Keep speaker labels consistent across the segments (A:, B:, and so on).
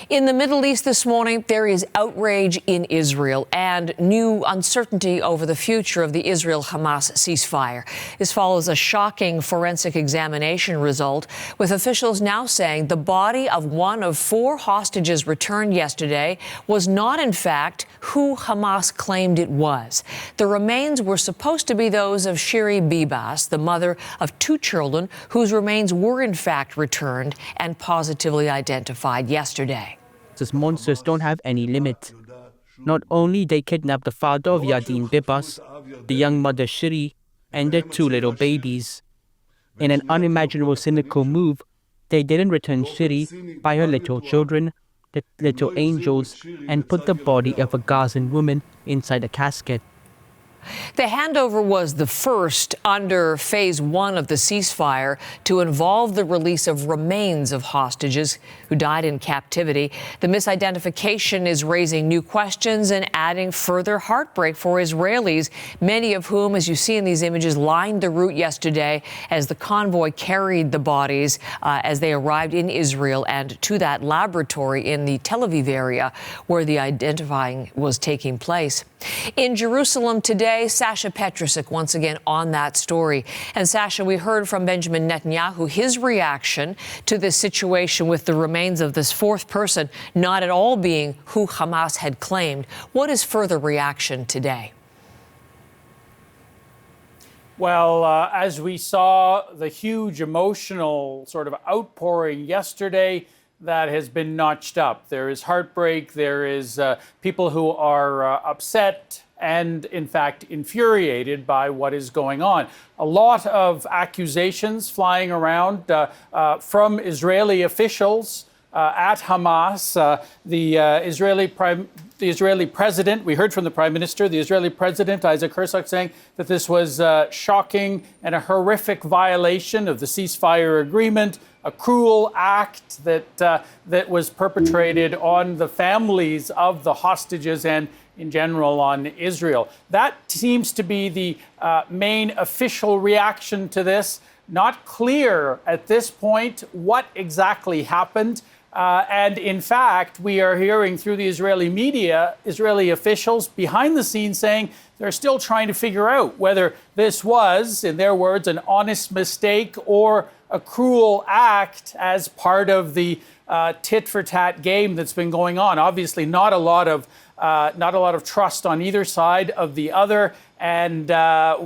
A: In the Middle East this morning, there is outrage in Israel and new uncertainty over the future of the Israel-Hamas ceasefire. This follows a shocking forensic examination result, with officials now saying the body of one of 4 hostages returned yesterday was not, in fact, who Hamas claimed it was. The remains were supposed to be those of Shiri Bibas, the mother of 2 children, whose remains were, in fact, returned and positively identified yesterday.
B: These monsters don't have any limit. Not only they kidnapped the father of Yadin Bibas, the young mother Shiri, and their 2 little babies. In an unimaginable cynical move, they didn't return Shiri by her little children, the little angels, and put the body of a Gazan woman inside a casket.
A: The handover was the first under Phase 1 of the ceasefire to involve the release of remains of hostages who died in captivity. The misidentification is raising new questions and adding further heartbreak for Israelis, many of whom, as you see in these images, lined the route yesterday as the convoy carried the bodies as they arrived in Israel and to that laboratory in the Tel Aviv area where the identifying was taking place. In Jerusalem today, Sasha Petrusik once again on that story. And Sasha, we heard from Benjamin Netanyahu, his reaction to this situation with the remains of this 4th person not at all being who Hamas had claimed. What is further reaction today?
C: Well, as we saw the huge emotional sort of outpouring yesterday, that has been notched up. There is heartbreak. There is people who are upset and, in fact, infuriated by what is going on. A lot of accusations flying around from Israeli officials at Hamas. The Israeli president, we heard from the Prime Minister, the Israeli President, Isaac Herzog, saying that this was shocking and a horrific violation of the ceasefire agreement, a cruel act that was perpetrated on the families of the hostages and, in general, on Israel. That seems to be the main official reaction to this. Not clear at this point what exactly happened. And in fact, we are hearing through the Israeli media, Israeli officials behind the scenes saying they're still trying to figure out whether this was, in their words, an honest mistake or a cruel act as part of the tit-for-tat game that's been going on. Obviously, not a lot of trust on either side of the other, and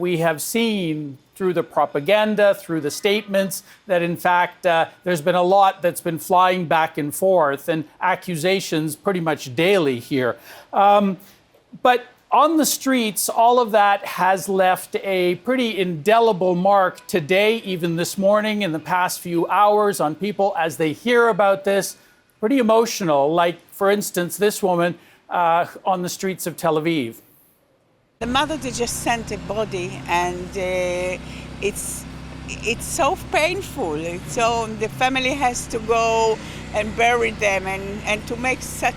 C: we have seen through the propaganda, through the statements, that in fact there's been a lot that's been flying back and forth and accusations pretty much daily here. But on the streets, all of that has left a pretty indelible mark today, even this morning, in the past few hours, on people as they hear about this. Pretty emotional, like, for instance, this woman on the streets of Tel Aviv.
D: The mother, they just sent a body, and it's so painful. So the family has to go and bury them and to make such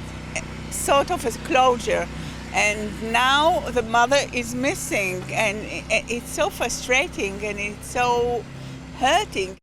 D: sort of a closure. And now the mother is missing, and it's so frustrating and it's so hurting.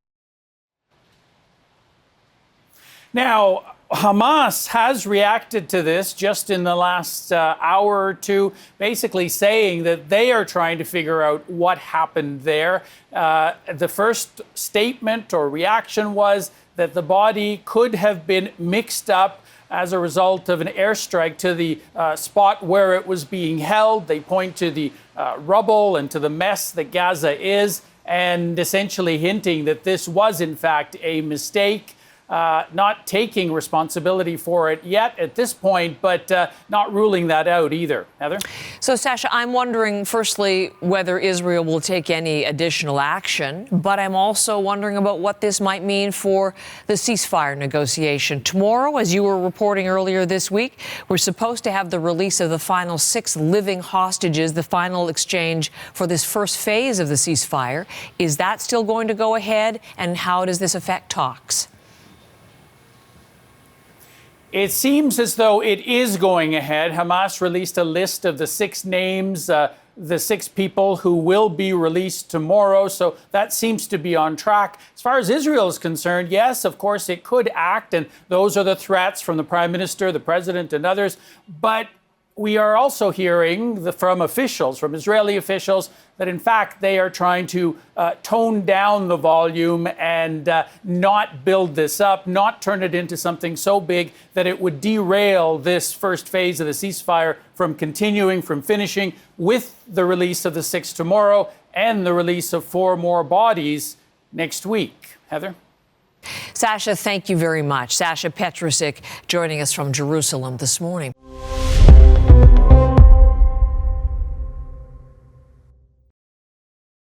C: Now, Hamas has reacted to this just in the last hour or two, basically saying that they are trying to figure out what happened there. The first statement or reaction was that the body could have been mixed up as a result of an airstrike to the spot where it was being held. They point to the rubble and to the mess that Gaza is, and essentially hinting that this was, in fact, a mistake. Not taking responsibility for it yet at this point, but not ruling that out either. Heather?
A: So, Sasha, I'm wondering, firstly, whether Israel will take any additional action, but I'm also wondering about what this might mean for the ceasefire negotiation. Tomorrow, as you were reporting earlier this week, we're supposed to have the release of the final 6 living hostages, the final exchange for this first phase of the ceasefire. Is that still going to go ahead, and how does this affect talks?
C: It seems as though it is going ahead. Hamas released a list of the 6 names the 6 people who will be released tomorrow. So that seems to be on track. As far as Israel is concerned, yes, of course, it could act. And those are the threats from the Prime Minister, the President, and others. But we are also hearing from officials, from Israeli officials, that in fact they are trying to tone down the volume and not build this up, not turn it into something so big that it would derail this first phase of the ceasefire from continuing, from finishing, with the release of the 6 tomorrow and the release of 4 more bodies next week. Heather?
A: Sasha, thank you very much. Sasha Petrusik joining us from Jerusalem this morning.